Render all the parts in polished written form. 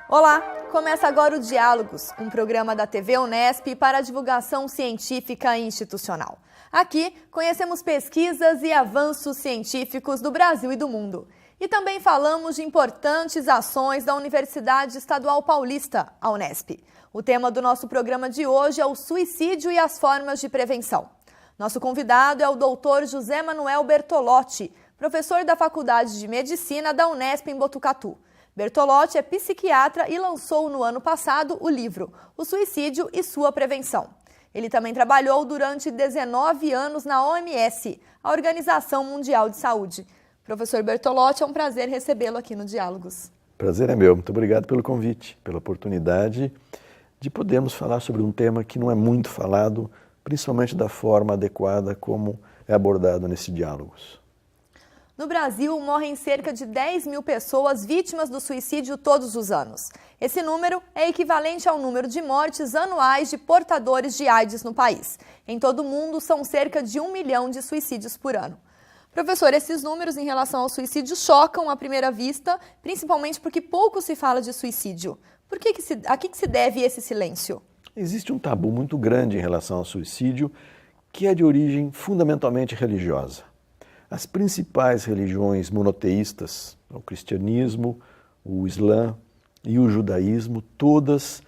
Olá! Começa agora o Diálogos, um programa da TV Unesp para a divulgação científica e institucional. Aqui conhecemos pesquisas e avanços científicos do Brasil e do mundo. E também falamos de importantes ações da Universidade Estadual Paulista, a Unesp. O tema do nosso programa de hoje é o suicídio e as formas de prevenção. Nosso convidado é o Dr. José Manuel Bertolotti, professor da Faculdade de Medicina da Unesp em Botucatu. Bertolotti é psiquiatra e lançou no ano passado o livro O Suicídio e Sua Prevenção. Ele também trabalhou durante 19 anos na OMS, a Organização Mundial de Saúde. Professor Bertolotti, é um prazer recebê-lo aqui no Diálogos. Prazer é meu. Muito obrigado pelo convite, pela oportunidade de podermos falar sobre um tema que não é muito falado, principalmente da forma adequada como é abordado nesse Diálogos. No Brasil, morrem cerca de 10 mil pessoas vítimas do suicídio todos os anos. Esse número é equivalente ao número de mortes anuais de portadores de AIDS no país. Em todo o mundo, são cerca de 1 milhão de suicídios por ano. Professor, esses números em relação ao suicídio chocam à primeira vista, principalmente porque pouco se fala de suicídio. A que se deve esse silêncio? Existe um tabu muito grande em relação ao suicídio, que é de origem fundamentalmente religiosa. As principais religiões monoteístas, o cristianismo, o islã e o judaísmo, todas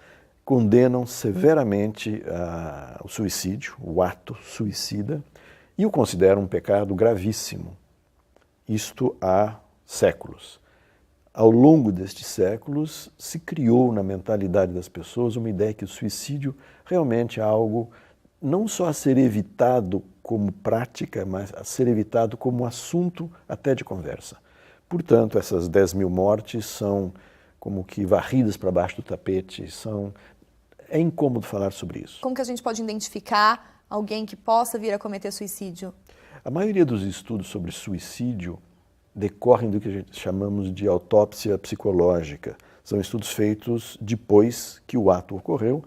condenam severamente o suicídio, o ato suicida, e o consideram um pecado gravíssimo. Isto há séculos. Ao longo destes séculos, se criou na mentalidade das pessoas uma ideia que o suicídio realmente é algo não só a ser evitado como prática, mas a ser evitado como assunto até de conversa. Portanto, essas 10 mil mortes são como que varridas para baixo do tapete, é incômodo falar sobre isso. Como que a gente pode identificar alguém que possa vir a cometer suicídio? A maioria dos estudos sobre suicídio decorrem do que a gente chamamos de autópsia psicológica. São estudos feitos depois que o ato ocorreu,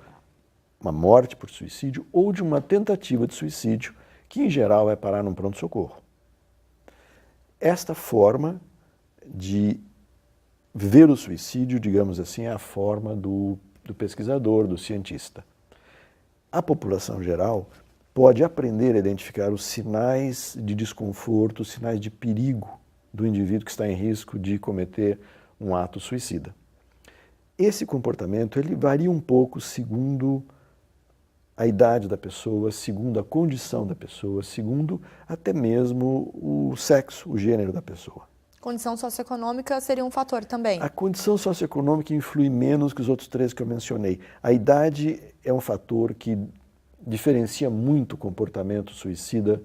uma morte por suicídio ou de uma tentativa de suicídio, que em geral é parar num pronto-socorro. Esta forma de ver o suicídio, digamos assim, é a forma do pesquisador, do cientista. A população geral pode aprender a identificar os sinais de desconforto, os sinais de perigo do indivíduo que está em risco de cometer um ato suicida. Esse comportamento ele varia um pouco segundo a idade da pessoa, segundo a condição da pessoa, segundo até mesmo o sexo, o gênero da pessoa. Condição socioeconômica seria um fator também? A condição socioeconômica influi menos que os outros três que eu mencionei. A idade é um fator que diferencia muito o comportamento suicida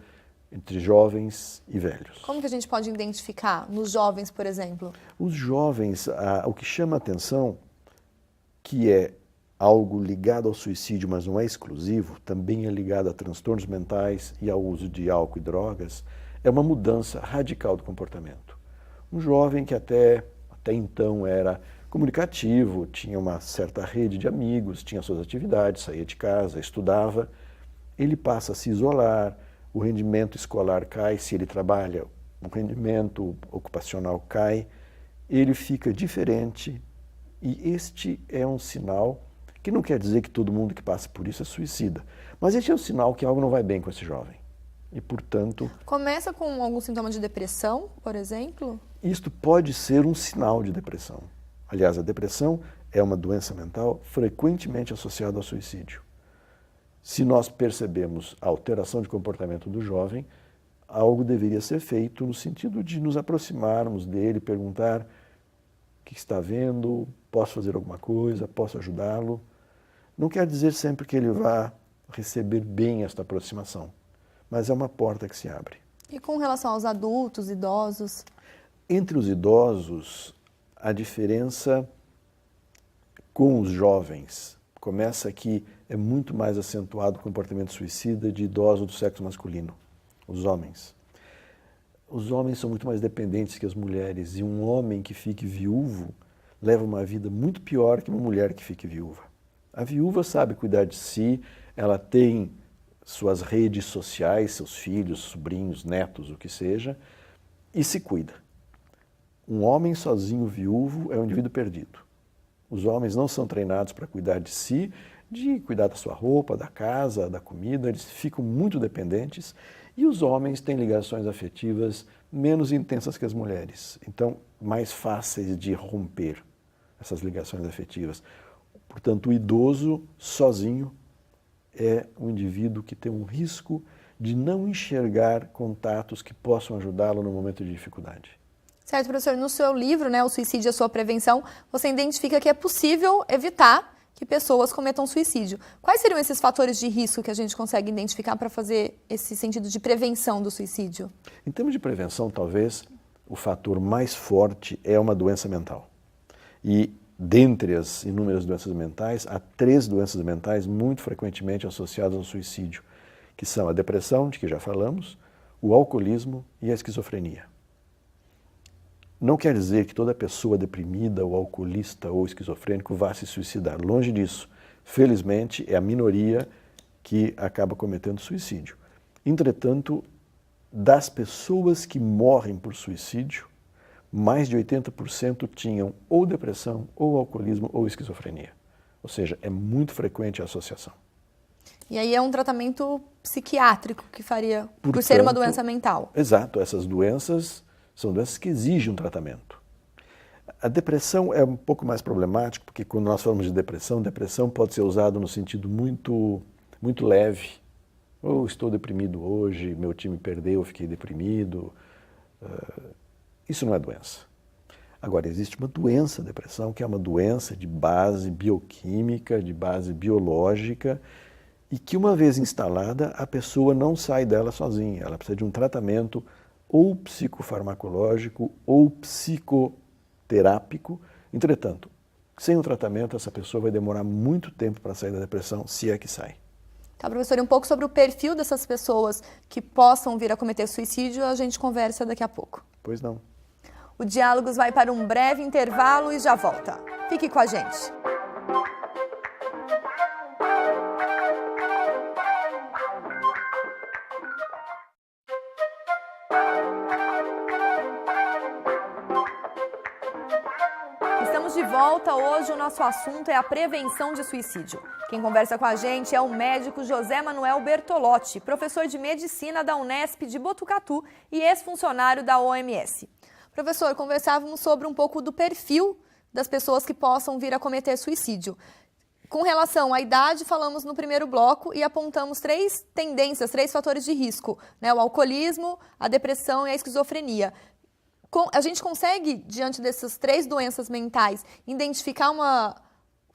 entre jovens e velhos. Como que a gente pode identificar nos jovens, por exemplo? Os jovens, o que chama a atenção, que é algo ligado ao suicídio, mas não é exclusivo, também é ligado a transtornos mentais e ao uso de álcool e drogas, é uma mudança radical do comportamento. Um jovem que até então era comunicativo, tinha uma certa rede de amigos, tinha suas atividades, saía de casa, estudava, ele passa a se isolar, o rendimento escolar cai, se ele trabalha, o rendimento ocupacional cai, ele fica diferente e este é um sinal que não quer dizer que todo mundo que passa por isso é suicida, mas este é um sinal que algo não vai bem com esse jovem. E, portanto... Começa com algum sintoma de depressão, por exemplo? Isto pode ser um sinal de depressão. Aliás, a depressão é uma doença mental frequentemente associada ao suicídio. Se nós percebemos a alteração de comportamento do jovem, algo deveria ser feito no sentido de nos aproximarmos dele, perguntar o que está vendo, posso fazer alguma coisa, posso ajudá-lo. Não quer dizer sempre que ele vá receber bem esta aproximação, mas é uma porta que se abre. E com relação aos adultos, idosos? Entre os idosos, a diferença com os jovens começa que é muito mais acentuado o comportamento suicida de idosos do sexo masculino, os homens. Os homens são muito mais dependentes que as mulheres e um homem que fique viúvo leva uma vida muito pior que uma mulher que fique viúva. A viúva sabe cuidar de si, ela tem suas redes sociais, seus filhos, sobrinhos, netos, o que seja, e se cuida. Um homem sozinho viúvo é um indivíduo perdido. Os homens não são treinados para cuidar de si, de cuidar da sua roupa, da casa, da comida, eles ficam muito dependentes e os homens têm ligações afetivas menos intensas que as mulheres, então mais fáceis de romper essas ligações afetivas. Portanto, o idoso sozinho é um indivíduo que tem um risco de não enxergar contatos que possam ajudá-lo no momento de dificuldade. Certo, professor. No seu livro, né, O Suicídio e a Sua Prevenção, você identifica que é possível evitar que pessoas cometam suicídio. Quais seriam esses fatores de risco que a gente consegue identificar para fazer esse sentido de prevenção do suicídio? Em termos de prevenção, talvez o fator mais forte é uma doença mental. E dentre as inúmeras doenças mentais, há 3 doenças mentais muito frequentemente associadas ao suicídio, que são a depressão, de que já falamos, o alcoolismo e a esquizofrenia. Não quer dizer que toda pessoa deprimida, ou alcoolista, ou esquizofrênico vá se suicidar. Longe disso. Felizmente, é a minoria que acaba cometendo suicídio. Entretanto, das pessoas que morrem por suicídio, mais de 80% tinham ou depressão, ou alcoolismo, ou esquizofrenia. Ou seja, é muito frequente a associação. E aí é um tratamento psiquiátrico que faria, por ser uma doença mental. Exato, essas doenças são doenças que exigem um tratamento. A depressão é um pouco mais problemática, porque quando nós falamos de depressão pode ser usado no sentido muito leve. Ou estou deprimido hoje, meu time perdeu, fiquei deprimido. Isso não é doença. Agora, existe uma doença, a depressão, que é uma doença de base bioquímica, de base biológica, e que uma vez instalada, a pessoa não sai dela sozinha. Ela precisa de um tratamento ou psicofarmacológico ou psicoterápico. Entretanto, sem o tratamento, essa pessoa vai demorar muito tempo para sair da depressão, se é que sai. Tá, professor, e um pouco sobre o perfil dessas pessoas que possam vir a cometer suicídio, a gente conversa daqui a pouco. Pois não. O Diálogos vai para um breve intervalo e já volta. Fique com a gente. Estamos de volta. Hoje o nosso assunto é a prevenção de suicídio. Quem conversa com a gente é o médico José Manuel Bertolotti, professor de medicina da Unesp de Botucatu e ex-funcionário da OMS. Professor, conversávamos sobre um pouco do perfil das pessoas que possam vir a cometer suicídio. Com relação à idade, falamos no primeiro bloco e apontamos 3 tendências, 3 fatores de risco, né? O alcoolismo, a depressão e a esquizofrenia. A gente consegue, diante dessas 3 doenças mentais, identificar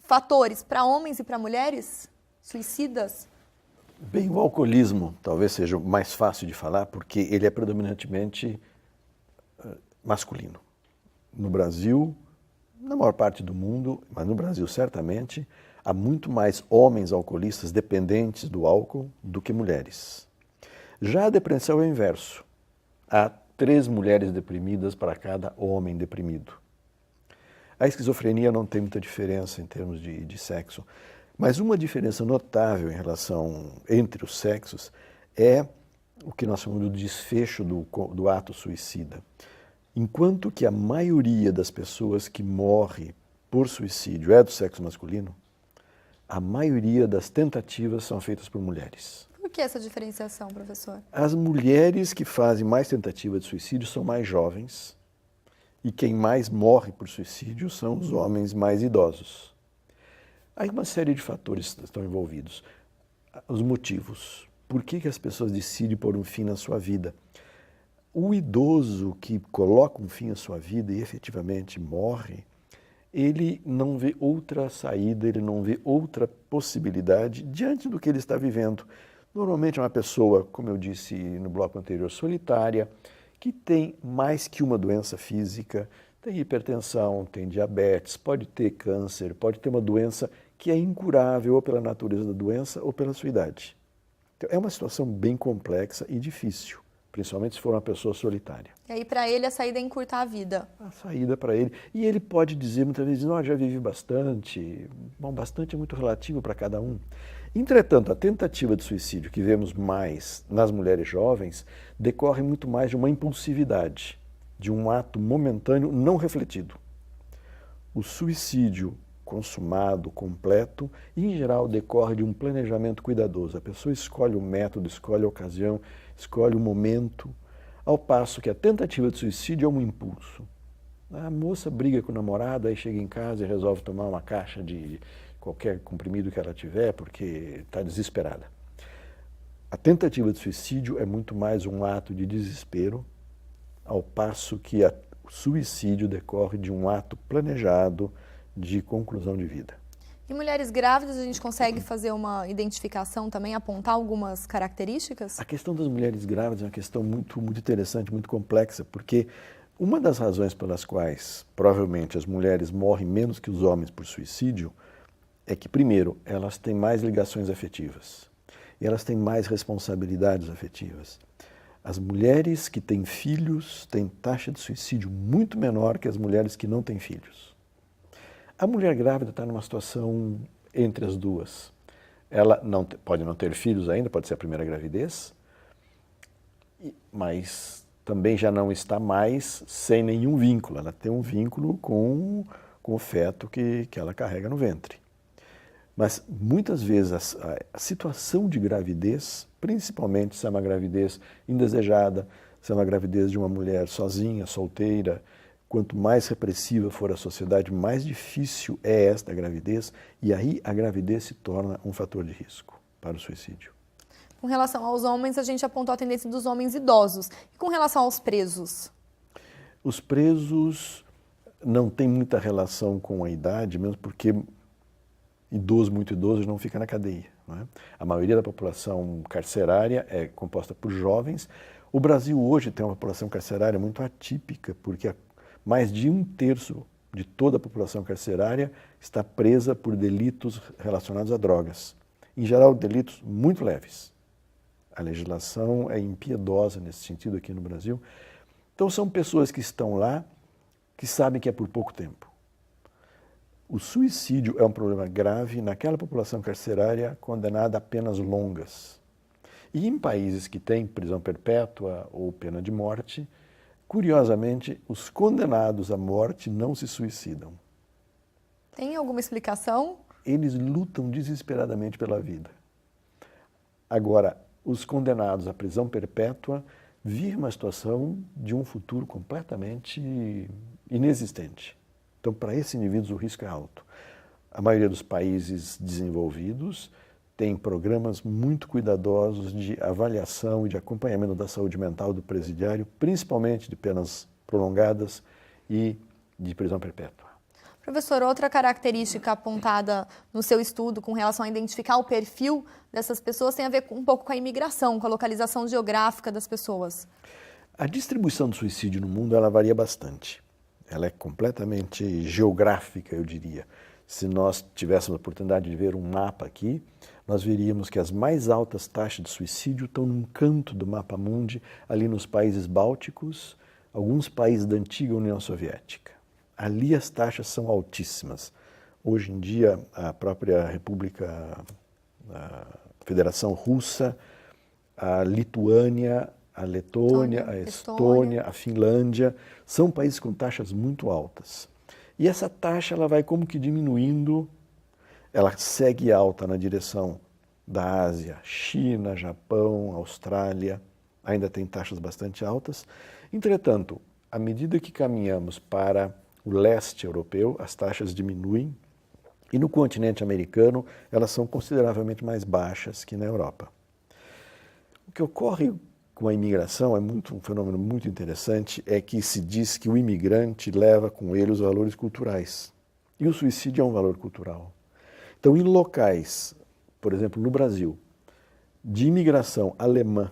fatores para homens e para mulheres suicidas? Bem, o alcoolismo talvez seja o mais fácil de falar, porque ele é predominantemente masculino. No Brasil, na maior parte do mundo, mas no Brasil certamente, há muito mais homens alcoolistas dependentes do álcool do que mulheres. Já a depressão é o inverso. Há 3 mulheres deprimidas para cada homem deprimido. A esquizofrenia não tem muita diferença em termos de sexo, mas uma diferença notável em relação entre os sexos é o que nós chamamos de desfecho do ato suicida. Enquanto que a maioria das pessoas que morre por suicídio é do sexo masculino, a maioria das tentativas são feitas por mulheres. Por que essa diferenciação, professor? As mulheres que fazem mais tentativa de suicídio são mais jovens e quem mais morre por suicídio são os homens mais idosos. Aí uma série de fatores estão envolvidos. Os motivos. Por que as pessoas decidem pôr um fim na sua vida? O idoso que coloca um fim à sua vida e efetivamente morre, ele não vê outra saída, ele não vê outra possibilidade diante do que ele está vivendo. Normalmente é uma pessoa, como eu disse no bloco anterior, solitária, que tem mais que uma doença física, tem hipertensão, tem diabetes, pode ter câncer, pode ter uma doença que é incurável ou pela natureza da doença ou pela sua idade. Então, é uma situação bem complexa e difícil, principalmente se for uma pessoa solitária. E aí, para ele, a saída é encurtar a vida. A saída para ele. E ele pode dizer muitas vezes, não, já vivi bastante. Bom, bastante é muito relativo para cada um. Entretanto, a tentativa de suicídio que vemos mais nas mulheres jovens decorre muito mais de uma impulsividade, de um ato momentâneo não refletido. O suicídio consumado, completo, e em geral decorre de um planejamento cuidadoso. A pessoa escolhe o método, escolhe a ocasião, escolhe o momento, ao passo que a tentativa de suicídio é um impulso. A moça briga com o namorado, aí chega em casa e resolve tomar uma caixa de qualquer comprimido que ela tiver, porque está desesperada. A tentativa de suicídio é muito mais um ato de desespero, ao passo que o suicídio decorre de um ato planejado de conclusão de vida. Em mulheres grávidas, a gente consegue fazer uma identificação também, apontar algumas características? A questão das mulheres grávidas é uma questão muito interessante, muito complexa, porque uma das razões pelas quais provavelmente as mulheres morrem menos que os homens por suicídio é que, primeiro, elas têm mais ligações afetivas e elas têm mais responsabilidades afetivas. As mulheres que têm filhos têm taxa de suicídio muito menor que as mulheres que não têm filhos. A mulher grávida está numa situação entre as duas. Ela pode não ter filhos ainda, pode ser a primeira gravidez, mas também já não está mais sem nenhum vínculo. Ela tem um vínculo com o feto que ela carrega no ventre. Mas muitas vezes a situação de gravidez, principalmente se é uma gravidez indesejada, se é uma gravidez de uma mulher sozinha, solteira, quanto mais repressiva for a sociedade, mais difícil é esta gravidez, e aí a gravidez se torna um fator de risco para o suicídio. Com relação aos homens, a gente apontou a tendência dos homens idosos. E com relação aos presos? Os presos não têm muita relação com a idade, mesmo porque muito idoso não fica na cadeia. Não é? A maioria da população carcerária é composta por jovens. O Brasil hoje tem uma população carcerária muito atípica, porque mais de 1/3 de toda a população carcerária está presa por delitos relacionados a drogas. Em geral, delitos muito leves. A legislação é impiedosa nesse sentido aqui no Brasil. Então, são pessoas que estão lá, que sabem que é por pouco tempo. O suicídio é um problema grave naquela população carcerária condenada a penas longas. E em países que têm prisão perpétua ou pena de morte, curiosamente, os condenados à morte não se suicidam. Tem alguma explicação? Eles lutam desesperadamente pela vida. Agora, os condenados à prisão perpétua vivem uma situação de um futuro completamente inexistente. Então, para esses indivíduos, o risco é alto. A maioria dos países desenvolvidos tem programas muito cuidadosos de avaliação e de acompanhamento da saúde mental do presidiário, principalmente de penas prolongadas e de prisão perpétua. Professor, outra característica apontada no seu estudo com relação a identificar o perfil dessas pessoas tem a ver um pouco com a imigração, com a localização geográfica das pessoas. A distribuição do suicídio no mundo ela varia bastante. Ela é completamente geográfica, eu diria. Se nós tivéssemos a oportunidade de ver um mapa aqui, nós veríamos que as mais altas taxas de suicídio estão num canto do mapa mundi, ali nos países bálticos, alguns países da antiga União Soviética. Ali as taxas são altíssimas. Hoje em dia, a própria a Federação Russa, a Lituânia, a Letônia, a Estônia, a Finlândia, são países com taxas muito altas. E essa taxa ela vai como que diminuindo, ela segue alta na direção da Ásia, China, Japão, Austrália, ainda tem taxas bastante altas. Entretanto, à medida que caminhamos para o leste europeu, as taxas diminuem, e no continente americano elas são consideravelmente mais baixas que na Europa. O que ocorre com a imigração é um fenômeno muito interessante, é que se diz que o imigrante leva com ele os valores culturais. E o suicídio é um valor cultural. Então, em locais, por exemplo, no Brasil, de imigração alemã,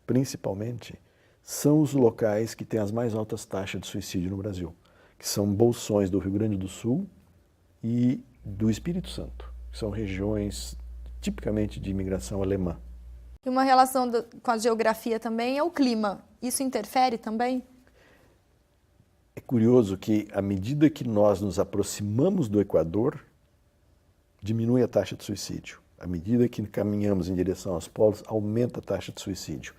principalmente, são os locais que têm as mais altas taxas de suicídio no Brasil, que são bolsões do Rio Grande do Sul e do Espírito Santo, que são regiões tipicamente de imigração alemã. E uma relação com a geografia também é o clima. Isso interfere também? É curioso que, à medida que nós nos aproximamos do Equador, diminui a taxa de suicídio. À medida que caminhamos em direção aos polos, aumenta a taxa de suicídio.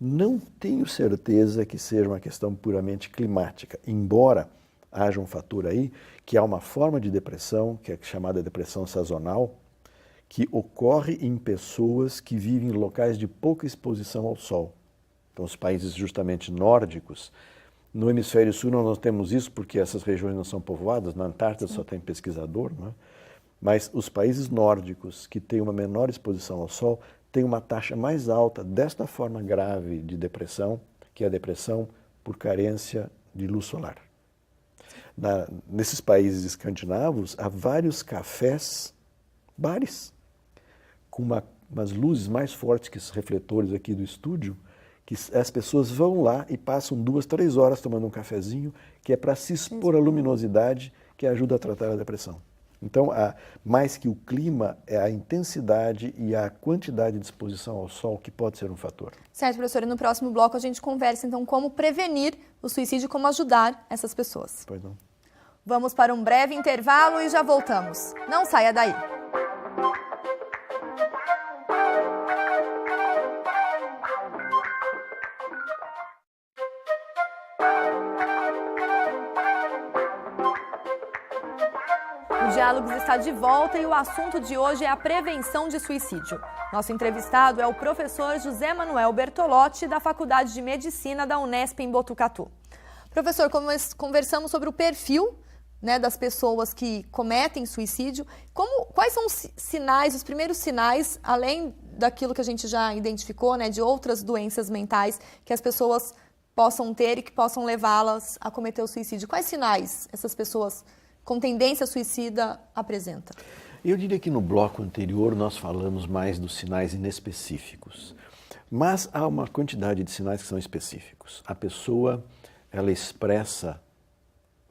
Não tenho certeza que seja uma questão puramente climática, embora haja um fator aí, que há uma forma de depressão, que é chamada depressão sazonal, que ocorre em pessoas que vivem em locais de pouca exposição ao sol. Então, os países justamente nórdicos, no hemisfério sul nós não temos isso porque essas regiões não são povoadas, na Antártida só tem pesquisador, né? Mas os países nórdicos que têm uma menor exposição ao sol têm uma taxa mais alta desta forma grave de depressão, que é a depressão por carência de luz solar. Nesses países escandinavos, há vários cafés, bares, com umas luzes mais fortes que os refletores aqui do estúdio, que as pessoas vão lá e passam 2, 3 horas tomando um cafezinho, que é para se expor à luminosidade, que ajuda a tratar a depressão. Então, mais que o clima, é a intensidade e a quantidade de exposição ao sol que pode ser um fator. Certo, professor. E no próximo bloco a gente conversa, então, como prevenir o suicídio e como ajudar essas pessoas. Pois não. Vamos para um breve intervalo e já voltamos. Não saia daí. O Diálogos está de volta e o assunto de hoje é a prevenção de suicídio. Nosso entrevistado é o professor José Manuel Bertolotti, da Faculdade de Medicina da Unesp em Botucatu. Professor, conversamos sobre o perfil, né, das pessoas que cometem suicídio. Quais são os sinais, os primeiros sinais, além daquilo que a gente já identificou, né, de outras doenças mentais que as pessoas possam ter e que possam levá-las a cometer o suicídio? Quais sinais essas pessoas com tendência suicida apresenta? Eu diria que no bloco anterior nós falamos mais dos sinais inespecíficos, mas há uma quantidade de sinais que são específicos. A pessoa, ela expressa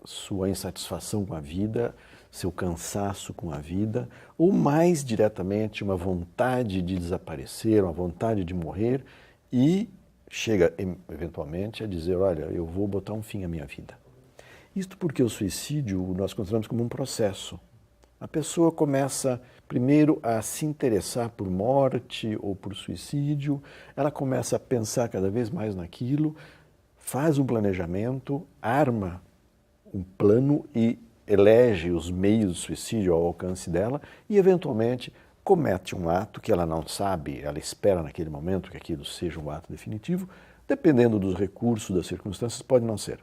sua insatisfação com a vida, seu cansaço com a vida, ou mais diretamente uma vontade de desaparecer, uma vontade de morrer, e chega eventualmente a dizer, olha, eu vou botar um fim à minha vida. Isto porque o suicídio nós consideramos como um processo. A pessoa começa primeiro a se interessar por morte ou por suicídio, ela começa a pensar cada vez mais naquilo, faz um planejamento, arma um plano e elege os meios de suicídio ao alcance dela e, eventualmente, comete um ato que ela não sabe, ela espera naquele momento que aquilo seja um ato definitivo, dependendo dos recursos, das circunstâncias, pode não ser.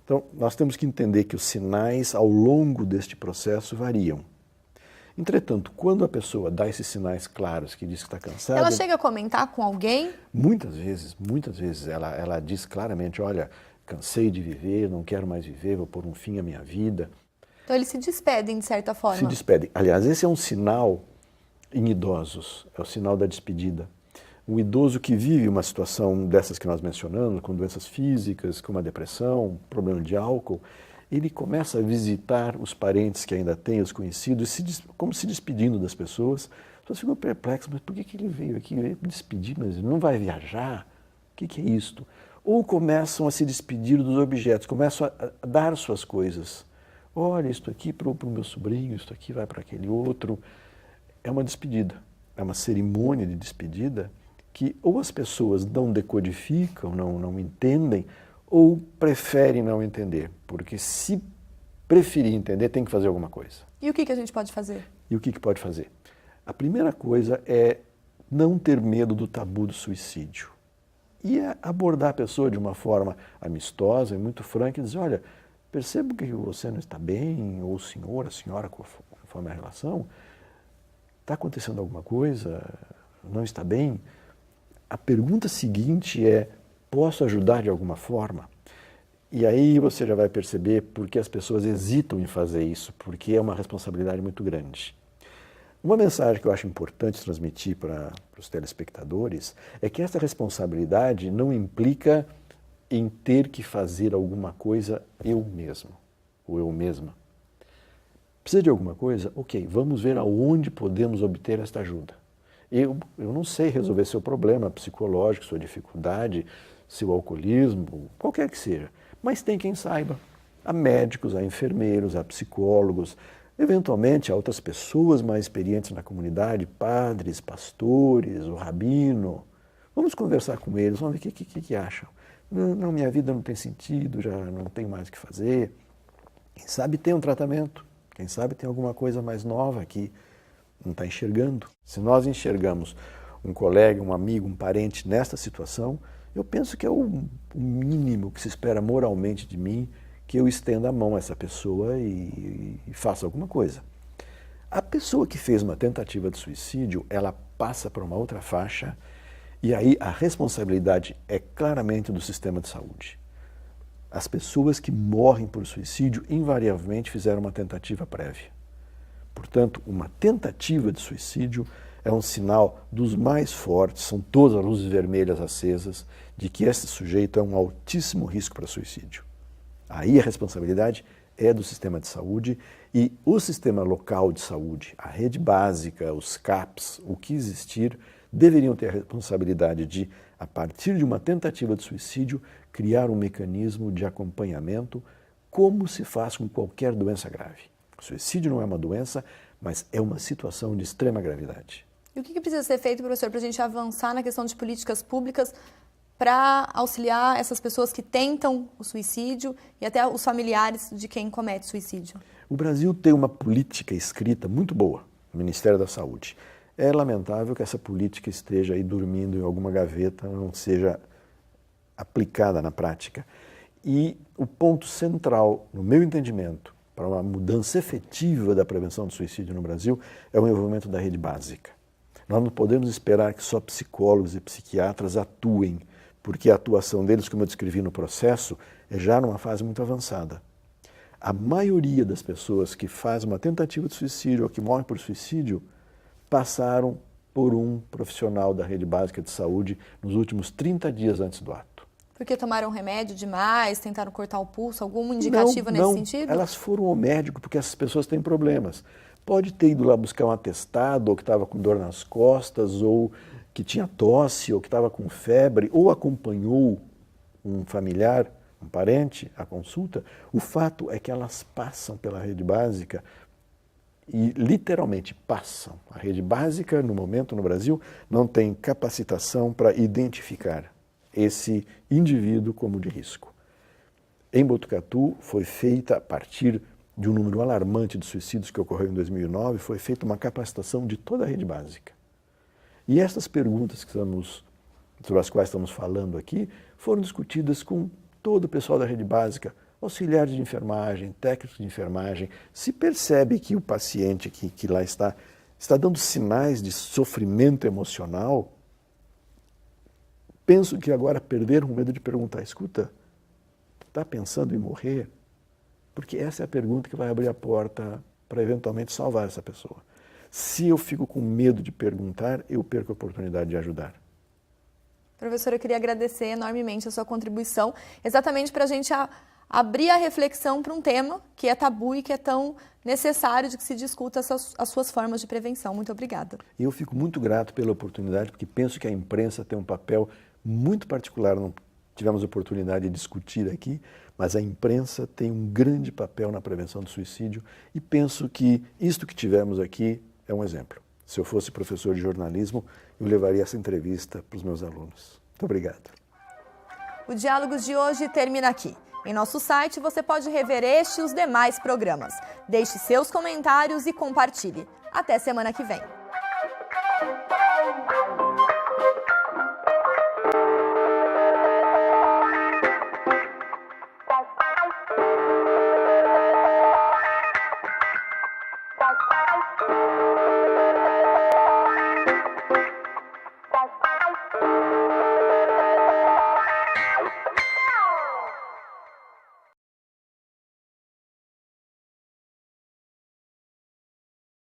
Então, nós temos que entender que os sinais ao longo deste processo variam. Entretanto, quando a pessoa dá esses sinais claros, que diz que está cansada... Ela chega a comentar com alguém? Muitas vezes ela diz claramente, olha, cansei de viver, não quero mais viver, vou pôr um fim à minha vida. Então eles se despedem de certa forma? Se despedem. Aliás, esse é um sinal em idosos, é o sinal da despedida. Um idoso que vive uma situação dessas que nós mencionamos, com doenças físicas, como a depressão, problema de álcool, ele começa a visitar os parentes que ainda tem, os conhecidos, como se despedindo das pessoas. As pessoas ficam perplexas, mas por que ele veio aqui? Ele veio despedir, mas ele não vai viajar? O que é isto? Ou começam a se despedir dos objetos, começam a dar suas coisas. Olha, isto aqui para o meu sobrinho, isto aqui vai para aquele outro. É uma despedida, é uma cerimônia de despedida que ou as pessoas não decodificam, não entendem, ou preferem não entender, porque se preferir entender, tem que fazer alguma coisa. E o que a gente pode fazer? E o que pode fazer? A primeira coisa é não ter medo do tabu do suicídio. E é abordar a pessoa de uma forma amistosa e muito franca e dizer, olha, percebo que você não está bem, ou o senhor, a senhora, conforme a relação, está acontecendo alguma coisa, não está bem? A pergunta seguinte é, posso ajudar de alguma forma? E aí você já vai perceber por que as pessoas hesitam em fazer isso, porque é uma responsabilidade muito grande. Uma mensagem que eu acho importante transmitir para os telespectadores é que essa responsabilidade não implica em ter que fazer alguma coisa eu mesmo, ou eu mesma. Precisa de alguma coisa? Ok, vamos ver aonde podemos obter esta ajuda. Eu não sei resolver seu problema psicológico, sua dificuldade, seu alcoolismo, qualquer que seja, mas tem quem saiba. Há médicos, há enfermeiros, há psicólogos, eventualmente há outras pessoas mais experientes na comunidade, padres, pastores, o rabino. Vamos conversar com eles, vamos ver o que acham. Não, minha vida não tem sentido, já não tenho mais o que fazer. Quem sabe tem um tratamento, quem sabe tem alguma coisa mais nova que não está enxergando. Se nós enxergamos um colega, um amigo, um parente nesta situação, eu penso que é o mínimo que se espera moralmente de mim, que eu estenda a mão a essa pessoa e faça alguma coisa. A pessoa que fez uma tentativa de suicídio, ela passa para uma outra faixa e aí a responsabilidade é claramente do sistema de saúde. As pessoas que morrem por suicídio invariavelmente fizeram uma tentativa prévia. Portanto, uma tentativa de suicídio é um sinal dos mais fortes, são todas as luzes vermelhas acesas, de que esse sujeito é um altíssimo risco para suicídio. Aí a responsabilidade é do sistema de saúde e o sistema local de saúde, a rede básica, os CAPs, o que existir, deveriam ter a responsabilidade de, a partir de uma tentativa de suicídio, criar um mecanismo de acompanhamento, como se faz com qualquer doença grave. O suicídio não é uma doença, mas é uma situação de extrema gravidade. E o que precisa ser feito, professor, para a gente avançar na questão de políticas públicas para auxiliar essas pessoas que tentam o suicídio e até os familiares de quem comete suicídio? O Brasil tem uma política escrita muito boa no Ministério da Saúde. É lamentável que essa política esteja aí dormindo em alguma gaveta, não seja aplicada na prática. E o ponto central, no meu entendimento, para uma mudança efetiva da prevenção do suicídio no Brasil é o envolvimento da rede básica. Nós não podemos esperar que só psicólogos e psiquiatras atuem, porque a atuação deles, como eu descrevi no processo, é já numa fase muito avançada. A maioria das pessoas que faz uma tentativa de suicídio ou que morrem por suicídio passaram por um profissional da rede básica de saúde nos últimos 30 dias antes do ato. Porque tomaram remédio demais, tentaram cortar o pulso, alguma indicativa nesse sentido? Elas foram ao médico porque essas pessoas têm problemas. Pode ter ido lá buscar um atestado, ou que estava com dor nas costas, ou que tinha tosse, ou que estava com febre, ou acompanhou um familiar, um parente, à consulta. O fato é que elas passam pela rede básica e literalmente passam. A rede básica, no momento no Brasil, não tem capacitação para identificar esse indivíduo como de risco. Em Botucatu foi feita, a partir de um número alarmante de suicídios que ocorreu em 2009, foi feita uma capacitação de toda a rede básica. E essas perguntas sobre as quais estamos falando aqui foram discutidas com todo o pessoal da rede básica, auxiliares de enfermagem, técnicos de enfermagem. Se percebe que o paciente que lá está dando sinais de sofrimento emocional, penso que agora perderam o medo de perguntar, escuta, está pensando em morrer? Porque essa é a pergunta que vai abrir a porta para eventualmente salvar essa pessoa. Se eu fico com medo de perguntar, eu perco a oportunidade de ajudar. Professora, eu queria agradecer enormemente a sua contribuição, exatamente para a gente abrir a reflexão para um tema que é tabu e que é tão necessário de que se discuta as suas formas de prevenção. Muito obrigada. Eu fico muito grato pela oportunidade, porque penso que a imprensa tem um papel muito particular, não tivemos oportunidade de discutir aqui, mas a imprensa tem um grande papel na prevenção do suicídio e penso que isto que tivemos aqui é um exemplo. Se eu fosse professor de jornalismo, eu levaria essa entrevista para os meus alunos. Muito obrigado. O Diálogos de hoje termina aqui. Em nosso site você pode rever este e os demais programas. Deixe seus comentários e compartilhe. Até semana que vem. Bye.